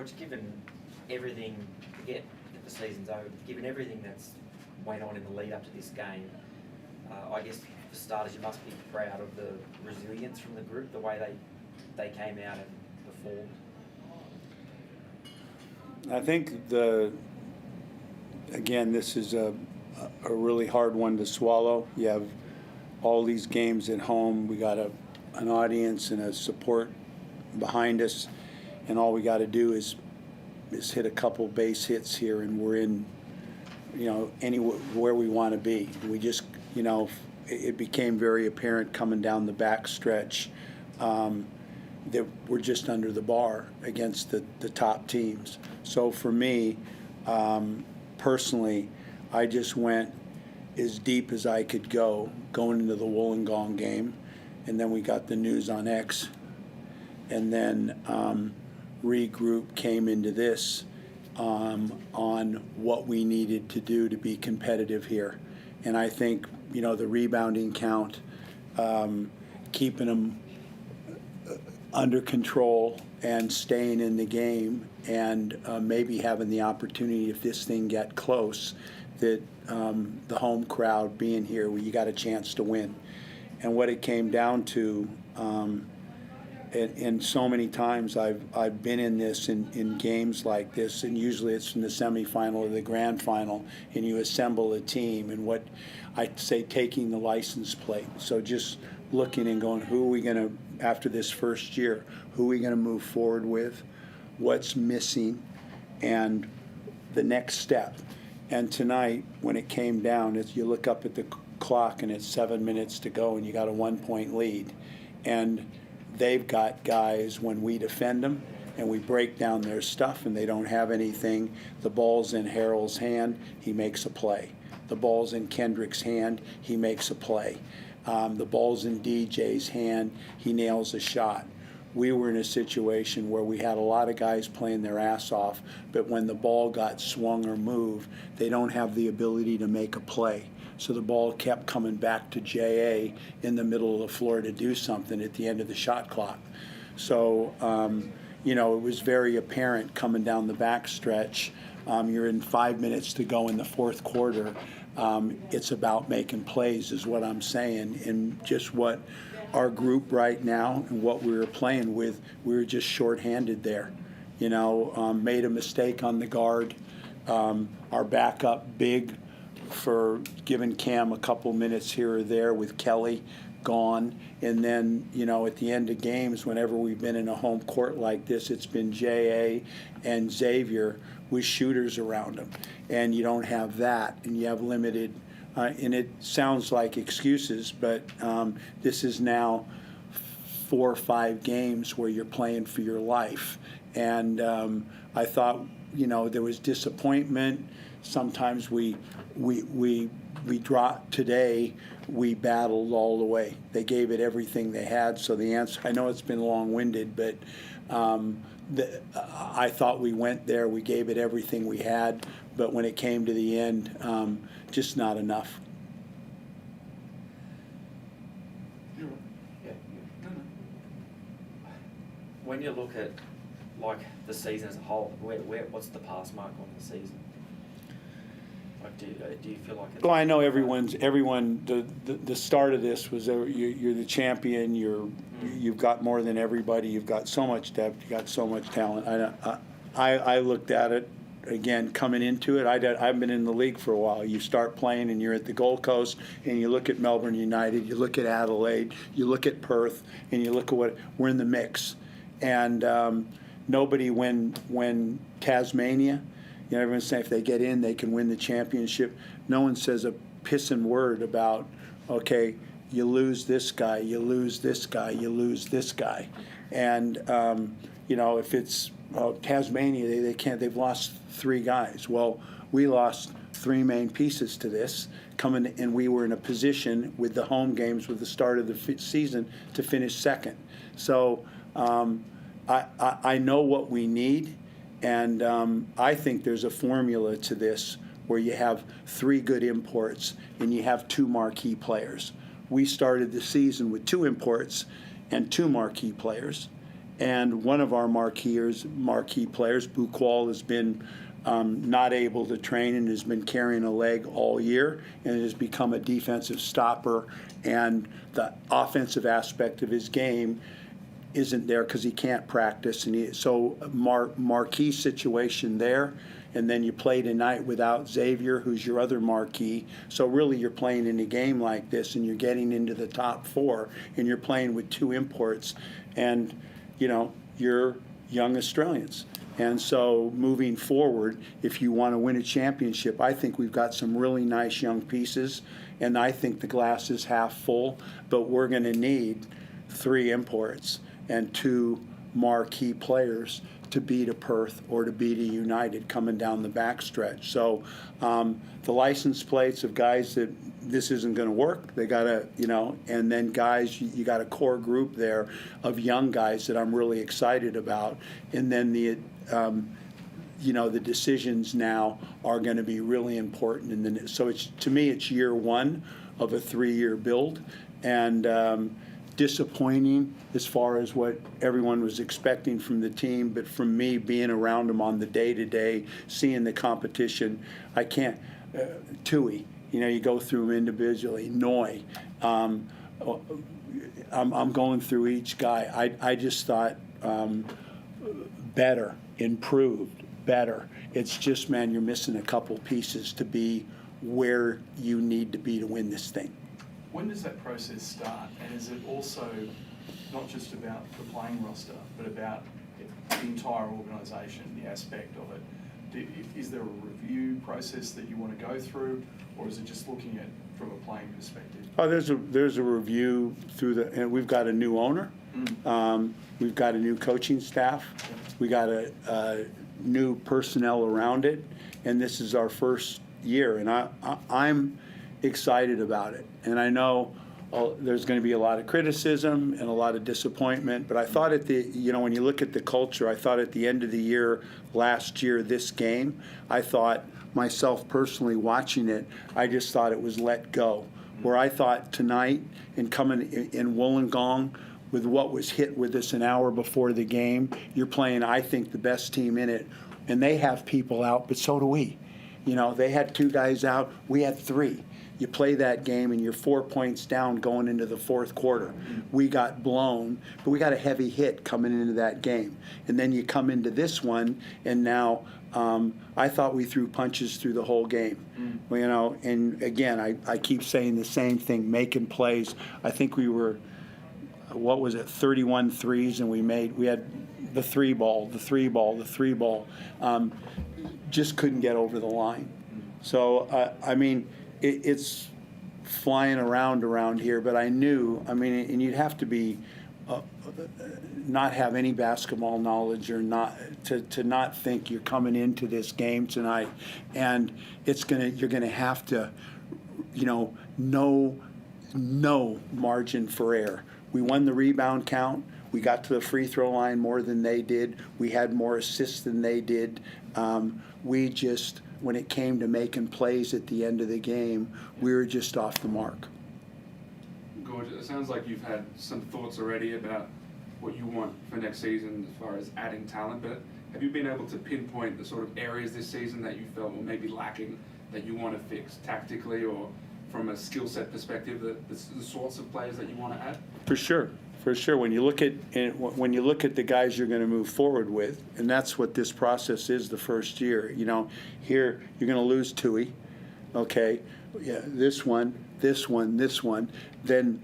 Gorge, given everything, forget that the season's over, given everything that's went on in the lead up to this game, I guess for starters you must be proud of the resilience from the group, the way they came out and performed. I think again, this is a really hard one to swallow. You have all these games at home. We got an audience and a support behind us, and all we got to do is hit a couple base hits here, and we're in, anywhere we want to be. We just, it became very apparent coming down the back stretch that we're just under the bar against the top teams. So for me, personally, I just went as deep as I could go going into the Wollongong game, and then we got the news on X, and then regroup, came into this on what we needed to do to be competitive here. And I think, the rebounding count, keeping them under control and staying in the game, and maybe having the opportunity, if this thing got close, that the home crowd being here, where you got a chance to win. And what it came down to, and so many times I've been in this in games like this, and usually it's in the semifinal or the grand final, and you assemble a team, and what I'd say, taking the license plate. So just looking and going, who are we going to, after this first year, who are we going to move forward with, what's missing, and the next step. And tonight, when it came down, as you look up at the clock and it's 7 minutes to go and you got a 1-point lead, and they've got guys, when we defend them and we break down their stuff and they don't have anything, the ball's in Harrell's hand, he makes a play. The ball's in Kendrick's hand, he makes a play. The ball's in DJ's hand, he nails a shot. We were in a situation where we had a lot of guys playing their ass off, but when the ball got swung or moved, they don't have the ability to make a play. So the ball kept coming back to JA in the middle of the floor to do something at the end of the shot clock. So, it was very apparent coming down the back stretch. You're in 5 minutes to go in the fourth quarter. It's about making plays is what I'm saying. And just what our group right now and what we were playing with, we were just shorthanded there. Made a mistake on the guard. Our backup big for giving Cam a couple minutes here or there with Kelly gone. And then, at the end of games, whenever we've been in a home court like this, it's been J.A. and Xavier with shooters around them. And you don't have that, and you have limited, and it sounds like excuses, but this is now 4 or 5 games where you're playing for your life. And I thought, there was disappointment. Sometimes we dropped. Today we battled all the way. They gave it everything they had. So the answer, I know it's been long-winded, but I thought we went there. We gave it everything we had, but when it came to the end, just not enough. When you look at the season as a whole, what's the pass mark on the season? Do you feel like it's... Well, I know everyone. The start of this was you're the champion. You've got more than everybody. You've got so much depth. You got so much talent. I looked at it again coming into it. I've been in the league for a while. You start playing and you're at the Gold Coast, and you look at Melbourne United. You look at Adelaide. You look at Perth, and you look at what we're in the mix. And nobody when Tasmania. Everyone's saying if they get in, they can win the championship. No one says a pissing word about, okay, you lose this guy, you lose this guy, you lose this guy. And, if it's Tasmania, they can't, they've lost 3 guys. Well, we lost 3 main pieces to this coming, and we were in a position with the home games with the start of the season to finish second. So I know what we need. And I think there's a formula to this where you have 3 good imports and you have 2 marquee players. We started the season with 2 imports and 2 marquee players, And one of our marquee players, Buchwald, has been not able to train and has been carrying a leg all year and has become a defensive stopper. And the offensive aspect of his game isn't there because he can't practice. And so marquee situation there. And then you play tonight without Xavier, who's your other marquee. So really you're playing in a game like this and you're getting into the top four and you're playing with two imports. And, you're young Australians. And so moving forward, if you want to win a championship, I think we've got some really nice young pieces. And I think the glass is half full. But we're going to need 3 imports and 2 marquee players to beat a Perth or to beat a United coming down the backstretch. So the license plates of guys that this isn't going to work, they got to, and then guys, you got a core group there of young guys that I'm really excited about. And then the decisions now are going to be really important. And so to me, it's year 1 of a 3-year build. And disappointing as far as what everyone was expecting from the team, but from me being around them on the day-to-day, seeing the competition, I can't. Tui, you go through them individually. Noi, I'm going through each guy. I just thought better, improved, better. It's just, man, you're missing a couple pieces to be where you need to be to win this thing. When does that process start? And is it also not just about the playing roster, but about the entire organisation, the aspect of it? Is there a review process that you want to go through, or is it just looking at from a playing perspective? Oh, there's a review through and we've got a new owner. We've got a new coaching staff. We got a new personnel around it, and this is our first year, and I'm excited about it. And I know there's going to be a lot of criticism and a lot of disappointment, but I thought when you look at the culture, I thought at the end of the year, last year, this game, I thought myself personally watching it, I just thought it was let go. Where I thought tonight and coming in Wollongong with what was hit with us an hour before the game, you're playing, I think, the best team in it. And they have people out, but so do we. They had 2 guys out, we had 3. You play that game and you're 4 points down going into the fourth quarter. We got blown, but we got a heavy hit coming into that game. And then you come into this one, and now I thought we threw punches through the whole game. And again, I keep saying the same thing, making plays. I think we were, 31 threes, and we had the 3 ball. Just couldn't get over the line. So, it's flying around here, but I knew, and you'd have to be, not have any basketball knowledge or not, to not think you're coming into this game tonight, and you're gonna have to, no margin for error. We won the rebound count. We got to the free throw line more than they did. We had more assists than they did. When it came to making plays at the end of the game, we were just off the mark. Gorge, it sounds like you've had some thoughts already about what you want for next season as far as adding talent, but have you been able to pinpoint the sort of areas this season that you felt were maybe lacking that you want to fix tactically or from a skill set perspective, the sorts of players that you want to add? For sure. When you look at the guys you're going to move forward with, and that's what this process is the first year. Here you're going to lose Tui, okay? Yeah, this one. Then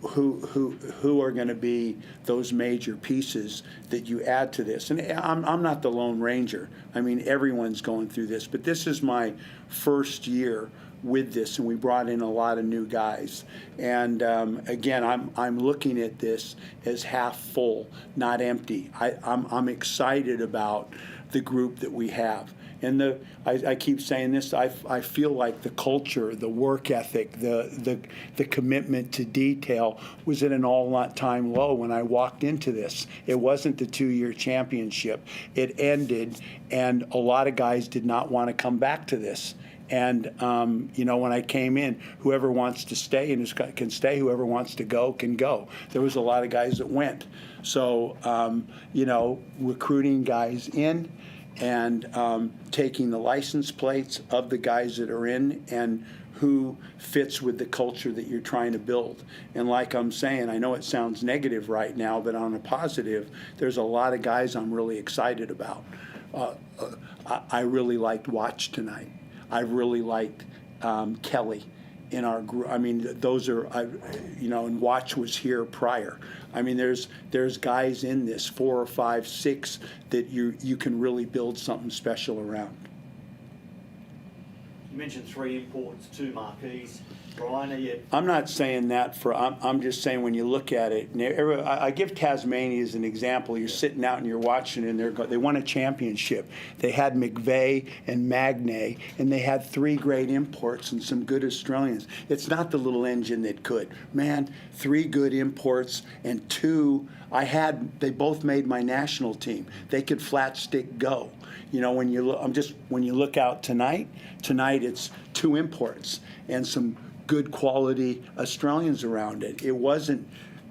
who are going to be those major pieces that you add to this? And I'm not the Lone Ranger. Everyone's going through this, but this is my first year with this, and we brought in a lot of new guys. And again, I'm looking at this as half full, not empty. I'm excited about the group that we have. And I keep saying this, I feel like the culture, the work ethic, the commitment to detail was at an all-time low when I walked into this. It wasn't the 2-year championship. It ended, and a lot of guys did not want to come back to this. And, when I came in, whoever wants to stay can stay. Whoever wants to go can go. There was a lot of guys that went. So, recruiting guys in and taking the license plates of the guys that are in and who fits with the culture that you're trying to build. And like I'm saying, I know it sounds negative right now, but on a positive, there's a lot of guys I'm really excited about. I really liked Watch tonight. I really liked Kelly in our group. I mean, those are, and Watch was here prior. I mean, there's guys in this, 4 or 5, 6 that you can really build something special around. You mentioned 3 imports, 2 marquees. Brian, are you? I'm not saying that I'm just saying when you look at it, I give Tasmania as an example. You're sitting out and you're watching, and they won a championship. They had McVeigh and Magnay, and they had 3 great imports and some good Australians. It's not the little engine that could. Man, 3 good imports and 2 they both made my national team. They could flat stick go. When you look out tonight it's 2 imports and some good quality Australians around it. It wasn't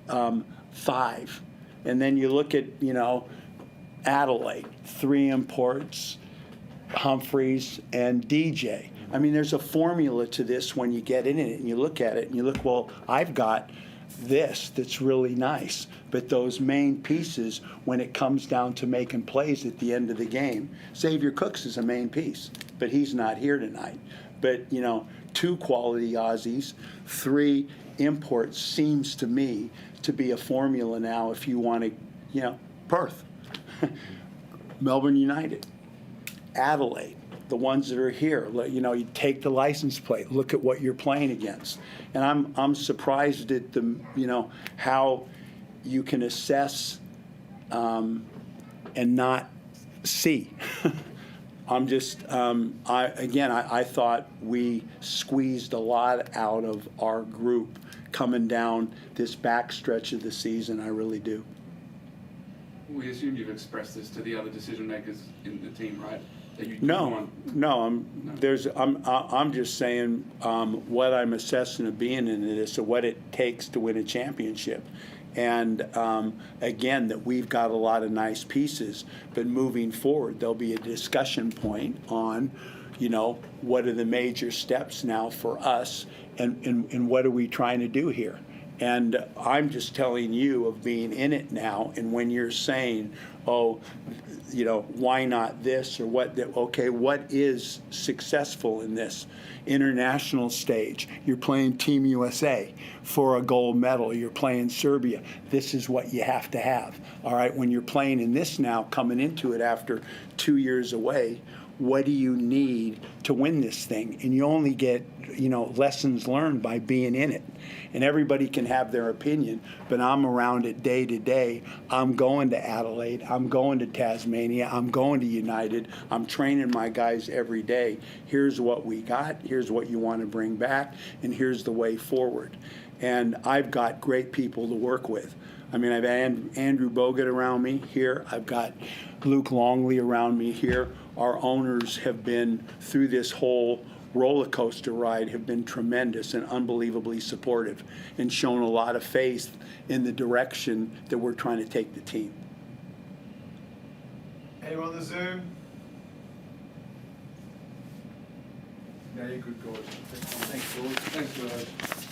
5. And then you look at, Adelaide, 3 imports, Humphreys and DJ. I mean, there's a formula to this when you get in it and you look at it and you look, well, I've got this that's really nice. But those main pieces, when it comes down to making plays at the end of the game, Xavier Cooks is a main piece, but he's not here tonight. But, 2 quality Aussies, 3 imports seems to me to be a formula now if you want to, Perth, Melbourne United, Adelaide, the ones that are here. You take the license plate, look at what you're playing against. And I'm surprised at how you can assess and not see. I'm just, I thought we squeezed a lot out of our group coming down this back stretch of the season. I really do. We assume you've expressed this to the other decision makers in the team, right? That you No. I'm just saying what I'm assessing of being in it is what it takes to win a championship. And again, that we've got a lot of nice pieces, but moving forward, there'll be a discussion point on, what are the major steps now for us, and what are we trying to do here? And I'm just telling you of being in it now, and when you're saying, why not this or what? Okay, what is successful in this international stage? You're playing Team USA for a gold medal. You're playing Serbia. This is what you have to have. All right, when you're playing in this now, coming into it after 2 years away, what do you need to win this thing? And you only get, lessons learned by being in it. And everybody can have their opinion, but I'm around it day to day. I'm going to Adelaide. I'm going to Tasmania. I'm going to United. I'm training my guys every day. Here's what we got. Here's what you want to bring back. And here's the way forward. And I've got great people to work with. I mean, I've Andrew Bogut around me here. I've got Luke Longley around me here. Our owners have been, through this whole roller coaster ride, have been tremendous and unbelievably supportive and shown a lot of faith in the direction that we're trying to take the team. Anyone on the Zoom? No, you're good, George. Thanks, George. Thanks, George.